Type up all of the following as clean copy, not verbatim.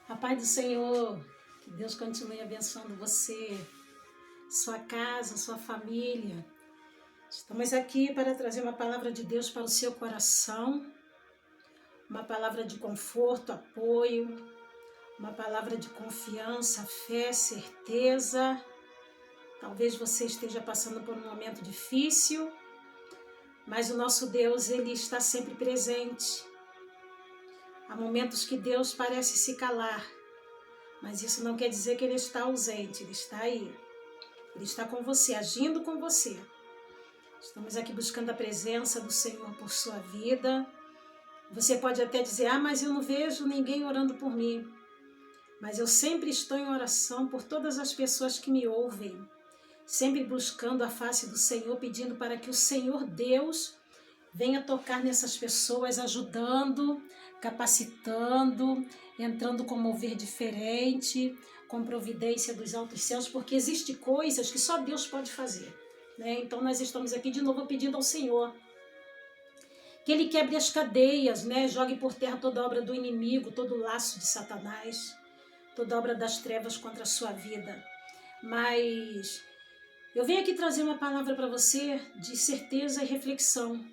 A paz do Senhor, que Deus continue abençoando você, sua casa, sua família. Estamos aqui para trazer uma palavra de Deus para o seu coração, uma palavra de conforto, apoio, uma palavra de confiança, fé, certeza. Talvez você esteja passando por um momento difícil, mas o nosso Deus, Ele está sempre presente. Há momentos que Deus parece se calar, mas isso não quer dizer que Ele está ausente, Ele está aí. Ele está com você, agindo com você. Estamos aqui buscando a presença do Senhor por sua vida. Você pode até dizer, mas eu não vejo ninguém orando por mim. Mas eu sempre estou em oração por todas as pessoas que me ouvem. Sempre buscando a face do Senhor, pedindo para que o Senhor Deus venha tocar nessas pessoas, ajudando, capacitando, entrando com mover diferente, com providência dos altos céus, porque existem coisas que só Deus pode fazer, né? Então nós estamos aqui de novo pedindo ao Senhor que Ele quebre as cadeias, né? Jogue por terra toda obra do inimigo, todo laço de Satanás, toda obra das trevas contra a sua vida. Mas eu venho aqui trazer uma palavra para você de certeza e reflexão.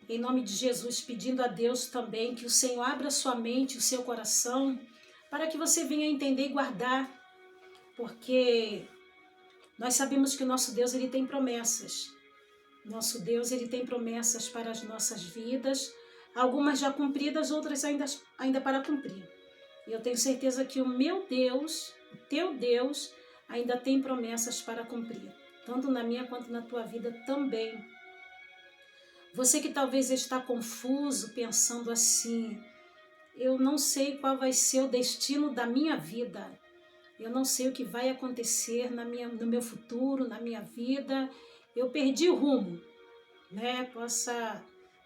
Em nome de Jesus, pedindo a Deus também que o Senhor abra sua mente, o seu coração, para que você venha entender e guardar, porque nós sabemos que o nosso Deus, Ele tem promessas. Nosso Deus, Ele tem promessas para as nossas vidas, algumas já cumpridas, outras ainda para cumprir. E eu tenho certeza que o meu Deus, o teu Deus, ainda tem promessas para cumprir, tanto na minha quanto na tua vida também. Você que talvez está confuso, pensando assim, eu não sei qual vai ser o destino da minha vida, eu não sei o que vai acontecer no meu futuro, na minha vida, eu perdi o rumo, né? Possa,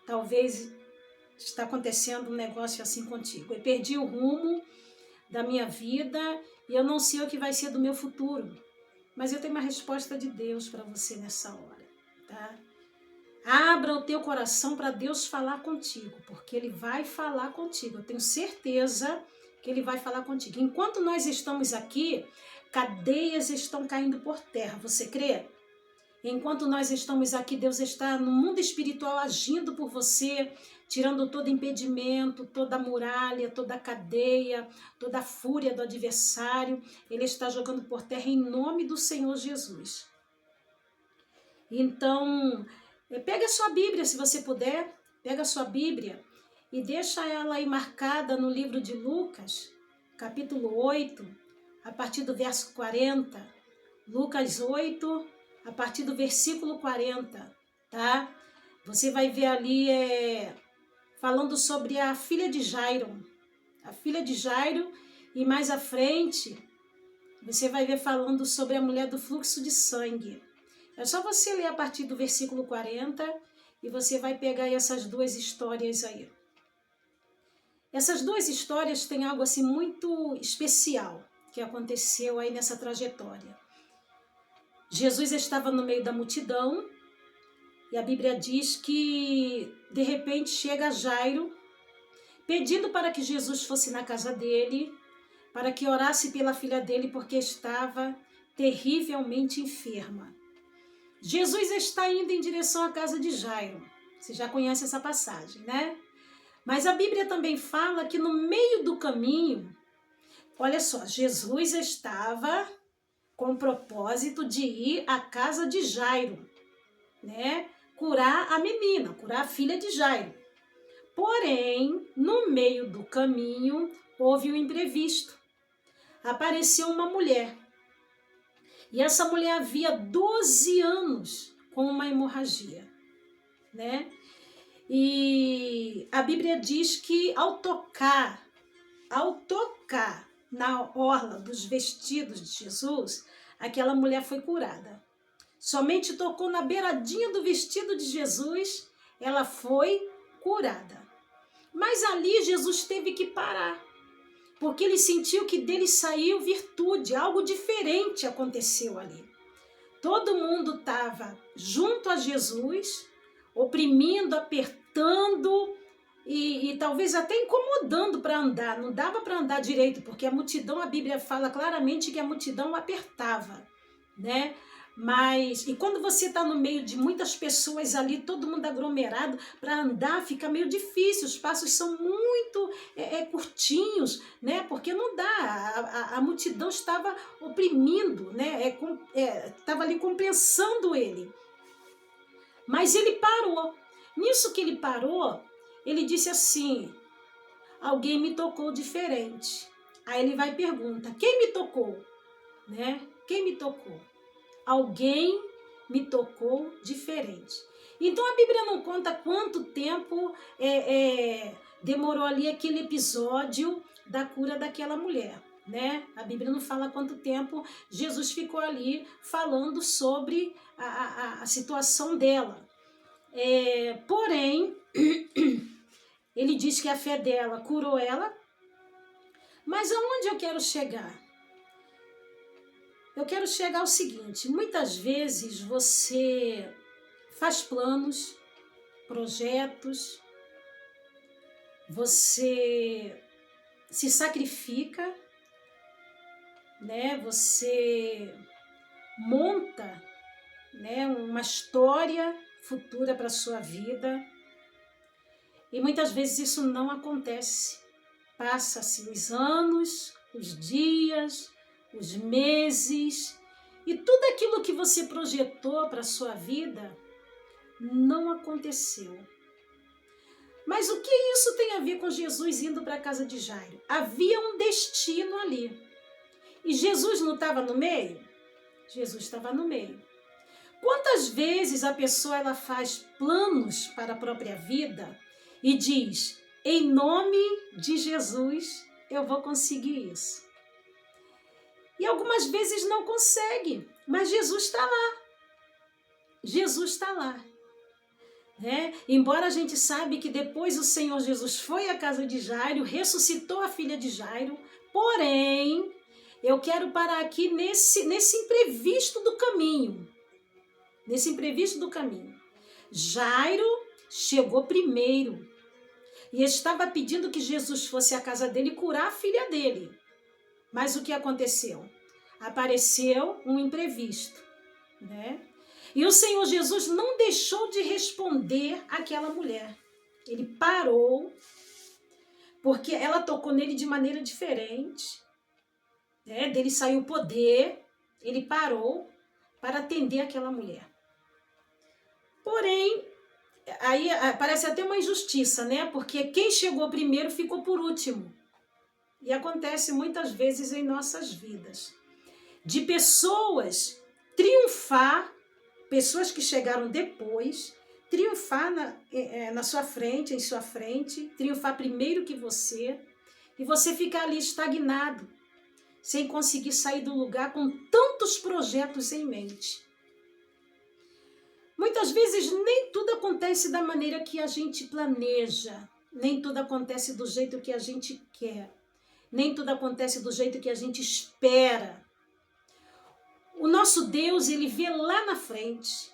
talvez, estar acontecendo um negócio assim contigo. Eu perdi o rumo da minha vida e eu não sei o que vai ser do meu futuro, mas eu tenho uma resposta de Deus para você nessa hora, tá? Abra o teu coração para Deus falar contigo, porque Ele vai falar contigo. Eu tenho certeza que Ele vai falar contigo. Enquanto nós estamos aqui, cadeias estão caindo por terra. Você crê? Enquanto nós estamos aqui, Deus está no mundo espiritual agindo por você, tirando todo impedimento, toda muralha, toda cadeia, toda a fúria do adversário. Ele está jogando por terra em nome do Senhor Jesus. Então, pega a sua Bíblia, se você puder, pega a sua Bíblia e deixa ela aí marcada no livro de Lucas, capítulo 8, a partir do verso 40. Lucas 8, a partir do versículo 40, tá? Você vai ver ali falando sobre a filha de Jairo. A filha de Jairo, e mais à frente, você vai ver falando sobre a mulher do fluxo de sangue. É só você ler a partir do versículo 40 e você vai pegar essas duas histórias aí. Essas duas histórias têm algo assim muito especial que aconteceu aí nessa trajetória. Jesus estava no meio da multidão e a Bíblia diz que de repente chega Jairo pedindo para que Jesus fosse na casa dele, para que orasse pela filha dele porque estava terrivelmente enferma. Jesus está indo em direção à casa de Jairo. Você já conhece essa passagem, né? Mas a Bíblia também fala que no meio do caminho, olha só, Jesus estava com o propósito de ir à casa de Jairo, né? Curar a menina, curar a filha de Jairo. Porém, no meio do caminho, houve um imprevisto. Apareceu uma mulher. E essa mulher havia 12 anos com uma hemorragia, né? E a Bíblia diz que ao tocar na orla dos vestidos de Jesus, aquela mulher foi curada. Somente tocou na beiradinha do vestido de Jesus, ela foi curada. Mas ali Jesus teve que parar, porque ele sentiu que dele saiu virtude, algo diferente aconteceu ali. Todo mundo estava junto a Jesus, oprimindo, apertando, e talvez até incomodando para andar. Não dava para andar direito, porque a multidão, a Bíblia fala claramente que a multidão apertava, né? Mas, e quando você está no meio de muitas pessoas ali, todo mundo aglomerado, para andar fica meio difícil, os passos são muito curtinhos, né? Porque não dá, a multidão estava oprimindo, né? Estava ali compensando ele. Mas ele parou. Nisso que ele parou, ele disse assim: alguém me tocou diferente. Aí ele vai e pergunta: quem me tocou? Né? Quem me tocou? Alguém me tocou diferente. Então a Bíblia não conta quanto tempo demorou ali aquele episódio da cura daquela mulher, né? A Bíblia não fala quanto tempo Jesus ficou ali falando sobre a situação dela. Porém, ele diz que a fé dela curou ela. Mas aonde eu quero chegar? Eu quero chegar ao seguinte: muitas vezes você faz planos, projetos, você se sacrifica, né? Você monta, né, uma história futura para a sua vida, e muitas vezes isso não acontece. Passa-se os anos, os dias, os meses, e tudo aquilo que você projetou para a sua vida não aconteceu. Mas o que isso tem a ver com Jesus indo para a casa de Jairo? Havia um destino ali. E Jesus não estava no meio? Jesus estava no meio. Quantas vezes a pessoa ela faz planos para a própria vida e diz: em nome de Jesus eu vou conseguir isso. E algumas vezes não consegue, mas Jesus está lá. Jesus está lá. Embora a gente saiba que depois o Senhor Jesus foi à casa de Jairo, ressuscitou a filha de Jairo, porém, eu quero parar aqui nesse imprevisto do caminho. Nesse imprevisto do caminho. Jairo chegou primeiro e estava pedindo que Jesus fosse à casa dele curar a filha dele. Mas o que aconteceu? Apareceu um imprevisto, né? E o Senhor Jesus não deixou de responder àquela mulher. Ele parou, porque ela tocou nele de maneira diferente, né? Dele saiu o poder, ele parou para atender aquela mulher. Porém, aí parece até uma injustiça, né? Porque quem chegou primeiro ficou por último. E acontece muitas vezes em nossas vidas, de pessoas triunfar, pessoas que chegaram depois, triunfar na sua frente, em sua frente, triunfar primeiro que você, e você ficar ali estagnado, sem conseguir sair do lugar com tantos projetos em mente. Muitas vezes nem tudo acontece da maneira que a gente planeja, nem tudo acontece do jeito que a gente quer. Nem tudo acontece do jeito que a gente espera. O nosso Deus, ele vê lá na frente.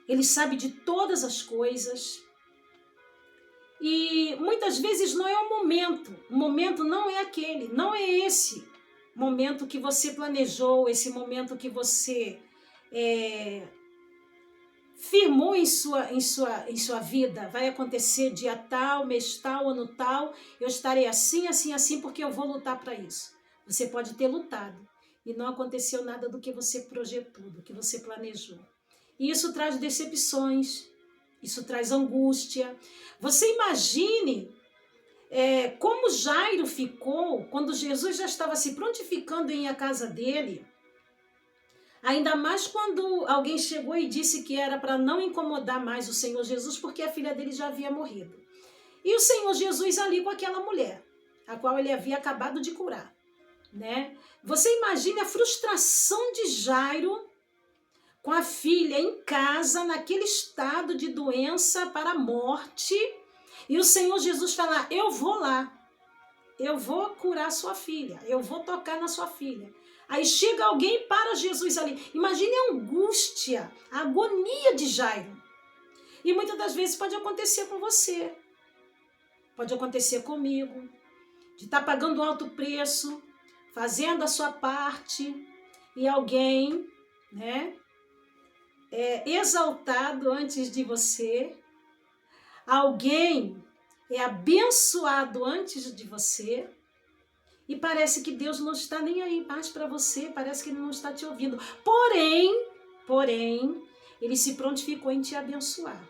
Ele sabe de todas as coisas. E muitas vezes não é o momento. O momento não é aquele, não é esse momento que você planejou, esse momento que você firmou em sua vida. Vai acontecer dia tal, mês tal, ano tal, eu estarei assim, assim, assim, porque eu vou lutar para isso. Você pode ter lutado e não aconteceu nada do que você projetou, do que você planejou. E isso traz decepções, isso traz angústia. Você imagine como Jairo ficou quando Jesus já estava se prontificando em ir à casa dele. Ainda mais quando alguém chegou e disse que era para não incomodar mais o Senhor Jesus, porque a filha dele já havia morrido. E o Senhor Jesus ali com aquela mulher, a qual ele havia acabado de curar, né? Você imagine a frustração de Jairo com a filha em casa, naquele estado de doença para a morte, e o Senhor Jesus falar: eu vou lá, eu vou curar sua filha, eu vou tocar na sua filha. Aí chega alguém para Jesus ali. Imagine a angústia, a agonia de Jairo. E muitas das vezes pode acontecer com você, pode acontecer comigo, de estar pagando alto preço, fazendo a sua parte, e alguém, né, é exaltado antes de você, alguém é abençoado antes de você, e parece que Deus não está nem aí mais para você, parece que Ele não está te ouvindo. Porém, Ele se prontificou em te abençoar.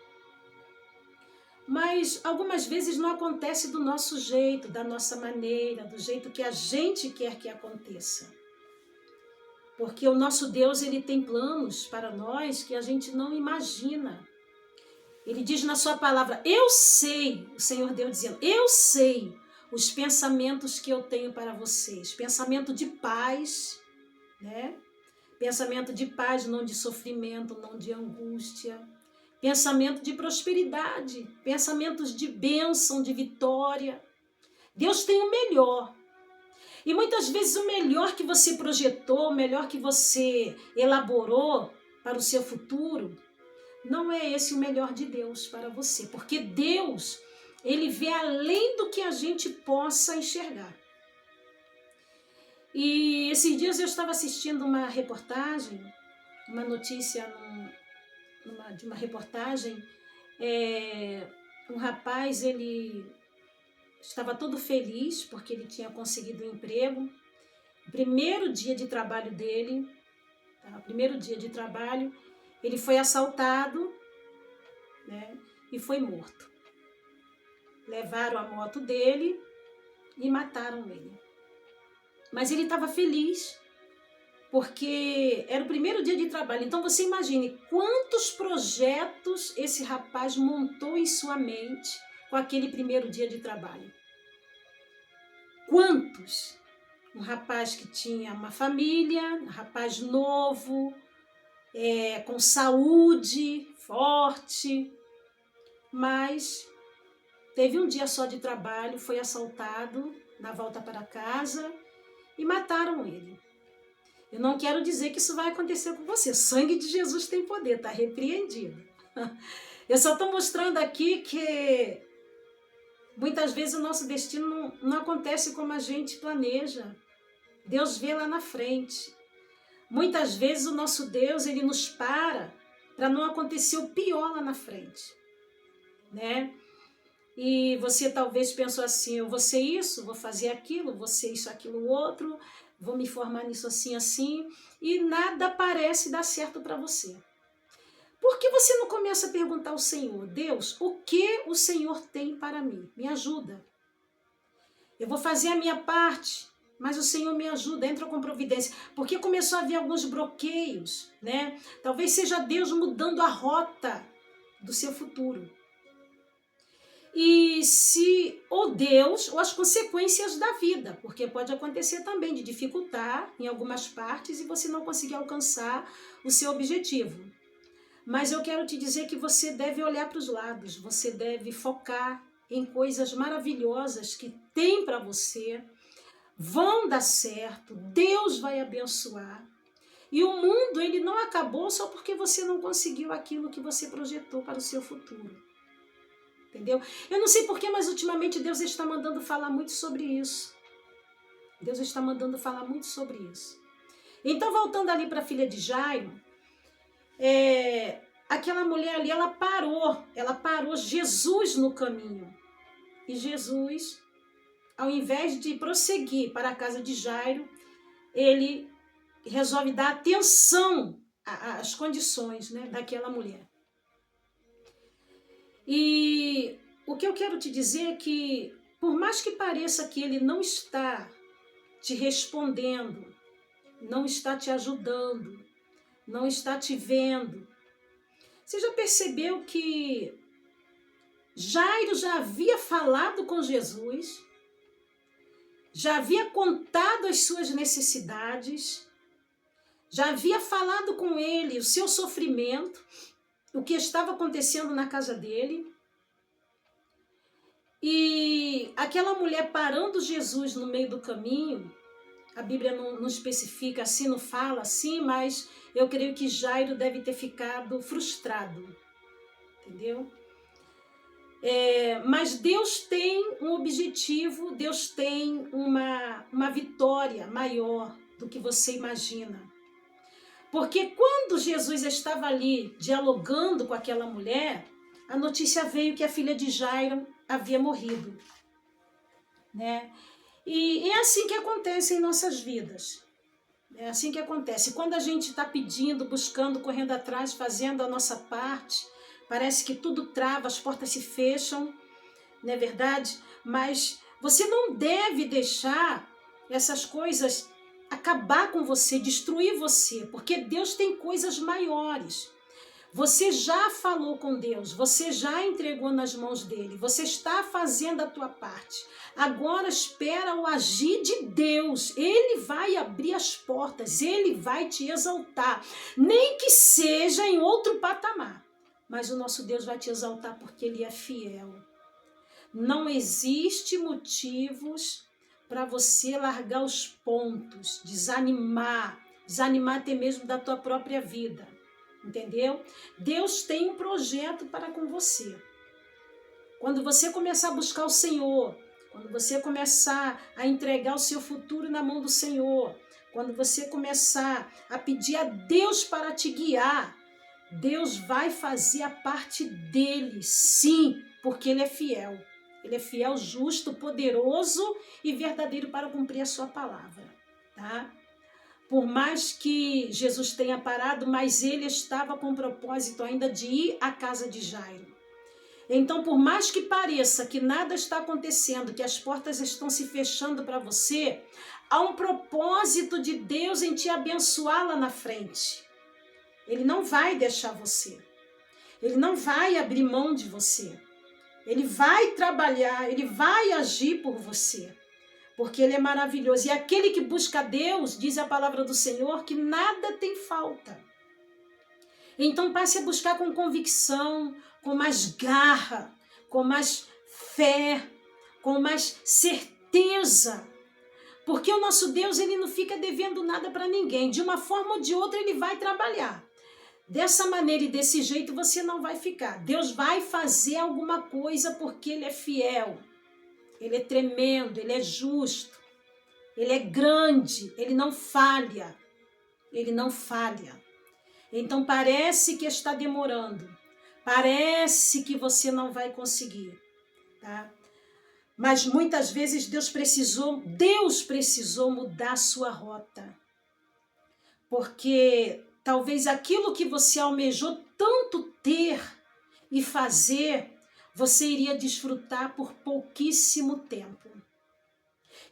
Mas algumas vezes não acontece do nosso jeito, da nossa maneira, do jeito que a gente quer que aconteça. Porque o nosso Deus, Ele tem planos para nós que a gente não imagina. Ele diz na sua palavra, eu sei, o Senhor Deus dizendo, eu sei os pensamentos que eu tenho para vocês. Pensamento de paz, né? Pensamento de paz, não de sofrimento, não de angústia. Pensamento de prosperidade, pensamentos de bênção, de vitória. Deus tem o melhor. E muitas vezes o melhor que você projetou, o melhor que você elaborou para o seu futuro, não é esse o melhor de Deus para você. Porque Deus, Ele vê além do que a gente possa enxergar. E esses dias eu estava assistindo uma reportagem, uma notícia de uma reportagem, um rapaz, ele estava todo feliz porque ele tinha conseguido um emprego. O primeiro dia de trabalho dele, ele foi assaltado, né, e foi morto. Levaram a moto dele e mataram ele. Mas ele estava feliz, porque era o primeiro dia de trabalho. Então você imagine quantos projetos esse rapaz montou em sua mente com aquele primeiro dia de trabalho. Quantos? Um rapaz que tinha uma família, um rapaz novo, com saúde, forte, mas teve um dia só de trabalho, foi assaltado na volta para casa e mataram ele. Eu não quero dizer que isso vai acontecer com você. O sangue de Jesus tem poder, está repreendido. Eu só estou mostrando aqui que muitas vezes o nosso destino não acontece como a gente planeja. Deus vê lá na frente. Muitas vezes o nosso Deus, Ele nos para não acontecer o pior lá na frente, né? E você talvez pensou assim, eu vou ser isso, vou fazer aquilo, vou ser isso, aquilo, outro, vou me formar nisso assim, assim, e nada parece dar certo para você. Por que você não começa a perguntar ao Senhor, Deus, o que o Senhor tem para mim? Me ajuda. Eu vou fazer a minha parte, mas o Senhor me ajuda, entra com providência. Porque começou a haver alguns bloqueios, né? Talvez seja Deus mudando a rota do seu futuro. E se ou Deus ou as consequências da vida, porque pode acontecer também de dificultar em algumas partes e você não conseguir alcançar o seu objetivo. Mas eu quero te dizer que você deve olhar para os lados, você deve focar em coisas maravilhosas que tem para você, vão dar certo, Deus vai abençoar. E o mundo, ele não acabou só porque você não conseguiu aquilo que você projetou para o seu futuro. Entendeu? Eu não sei porquê, mas ultimamente Deus está mandando falar muito sobre isso. Deus está mandando falar muito sobre isso. Então, voltando ali para a filha de Jairo, aquela mulher ali, ela parou Jesus no caminho. E Jesus, ao invés de prosseguir para a casa de Jairo, ele resolve dar atenção às condições, né, daquela mulher. E o que eu quero te dizer é que, por mais que pareça que ele não está te respondendo, não está te ajudando, não está te vendo, você já percebeu que Jairo já havia falado com Jesus, já havia contado as suas necessidades, já havia falado com ele o seu sofrimento, o que estava acontecendo na casa dele. E aquela mulher parando Jesus no meio do caminho, a Bíblia não especifica assim, não fala assim, mas eu creio que Jairo deve ter ficado frustrado. entendeu? Mas Deus tem um objetivo, Deus tem uma vitória maior do que você imagina. Porque quando Jesus estava ali dialogando com aquela mulher, a notícia veio que a filha de Jairo havia morrido, né? E é assim que acontece em nossas vidas. É assim que acontece. Quando a gente está pedindo, buscando, correndo atrás, fazendo a nossa parte, parece que tudo trava, as portas se fecham, não é verdade? Mas você não deve deixar essas coisas acabar com você, destruir você, porque Deus tem coisas maiores. Você já falou com Deus, você já entregou nas mãos dele, você está fazendo a tua parte. Agora espera o agir de Deus. Ele vai abrir as portas, ele vai te exaltar, nem que seja em outro patamar. Mas o nosso Deus vai te exaltar porque ele é fiel. Não existe motivos para você largar os pontos, desanimar até mesmo da tua própria vida. Entendeu? Deus tem um projeto para com você. Quando você começar a buscar o Senhor, quando você começar a entregar o seu futuro na mão do Senhor, quando você começar a pedir a Deus para te guiar, Deus vai fazer a parte dele, sim, porque ele é fiel. Ele é fiel, justo, poderoso e verdadeiro para cumprir a sua palavra, tá? Por mais que Jesus tenha parado, mas ele estava com o propósito ainda de ir à casa de Jairo. Então, por mais que pareça que nada está acontecendo, que as portas estão se fechando para você, há um propósito de Deus em te abençoar lá na frente. Ele não vai deixar você. Ele não vai abrir mão de você. Ele vai trabalhar, ele vai agir por você. Porque ele é maravilhoso. E aquele que busca Deus, diz a palavra do Senhor, que nada tem falta. Então passe a buscar com convicção, com mais garra, com mais fé, com mais certeza. Porque o nosso Deus, ele não fica devendo nada para ninguém. De uma forma ou de outra, ele vai trabalhar. Dessa maneira e desse jeito você não vai ficar. Deus vai fazer alguma coisa porque ele é fiel. Ele é tremendo, ele é justo, ele é grande, ele não falha, ele não falha. Então parece que está demorando, parece que você não vai conseguir, tá? Mas muitas vezes Deus precisou mudar a sua rota, porque talvez aquilo que você almejou tanto ter e fazer, você iria desfrutar por pouquíssimo tempo.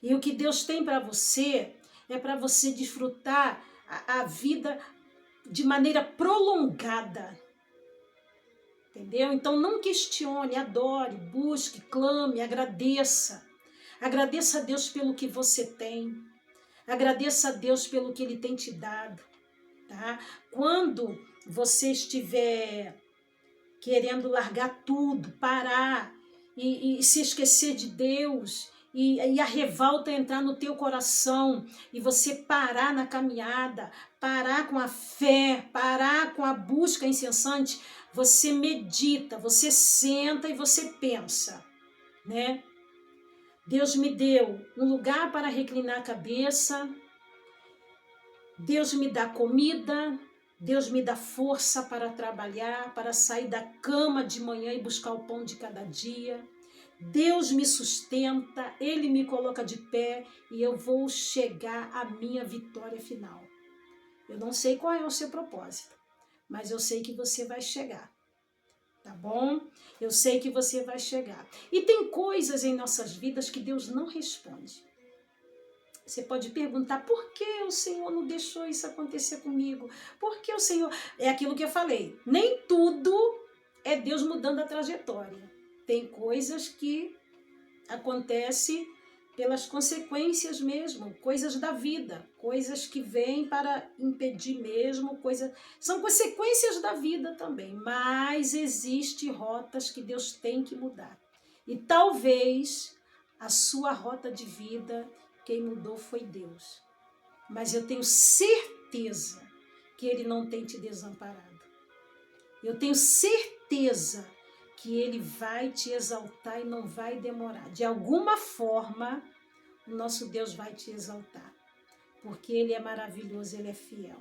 E o que Deus tem para você é para você desfrutar a vida de maneira prolongada. Entendeu? Então não questione, adore, busque, clame, agradeça. Agradeça a Deus pelo que você tem. Agradeça a Deus pelo que ele tem te dado. Tá? Quando você estiver querendo largar tudo, parar e se esquecer de Deus, e a revolta entrar no teu coração, e você parar na caminhada, parar com a fé, parar com a busca incessante, você medita, você senta e você pensa, né? Deus me deu um lugar para reclinar a cabeça, Deus me dá comida, Deus me dá força para trabalhar, para sair da cama de manhã e buscar o pão de cada dia. Deus me sustenta, ele me coloca de pé e eu vou chegar à minha vitória final. Eu não sei qual é o seu propósito, mas eu sei que você vai chegar, tá bom? Eu sei que você vai chegar. E tem coisas em nossas vidas que Deus não responde. Você pode perguntar, por que o Senhor não deixou isso acontecer comigo? Por que o Senhor... É aquilo que eu falei, nem tudo é Deus mudando a trajetória. Tem coisas que acontecem pelas consequências mesmo, coisas da vida, coisas que vêm para impedir mesmo, são consequências da vida também, mas existem rotas que Deus tem que mudar. E talvez a sua rota de vida, quem mudou foi Deus. Mas eu tenho certeza que ele não tem te desamparado. Eu tenho certeza certeza que Ele vai te exaltar e não vai demorar. De alguma forma, o nosso Deus vai te exaltar, porque Ele é maravilhoso, Ele é fiel,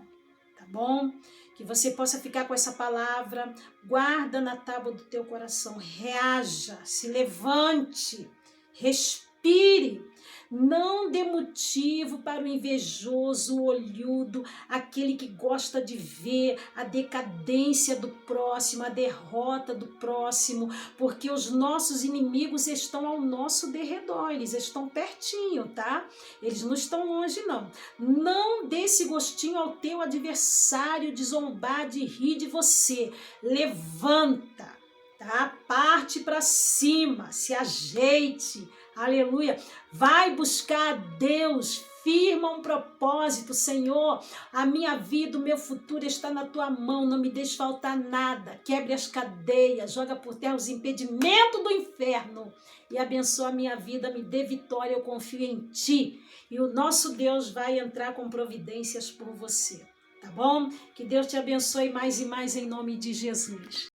tá bom? Que você possa ficar com essa palavra, guarda na tábua do teu coração, reaja, se levante, respire. Não dê motivo para o invejoso, o olhudo, aquele que gosta de ver a decadência do próximo, a derrota do próximo, porque os nossos inimigos estão ao nosso derredor, eles estão pertinho, tá? Eles não estão longe, não. Não dê esse gostinho ao teu adversário de zombar, de rir de você. Levanta, tá? Parte para cima, se ajeite. Aleluia. Vai buscar a Deus, firma um propósito, Senhor. A minha vida, o meu futuro está na tua mão, não me deixe faltar nada. Quebre as cadeias, joga por terra os impedimentos do inferno e abençoa a minha vida, me dê vitória, eu confio em ti. E o nosso Deus vai entrar com providências por você, tá bom? Que Deus te abençoe mais e mais em nome de Jesus.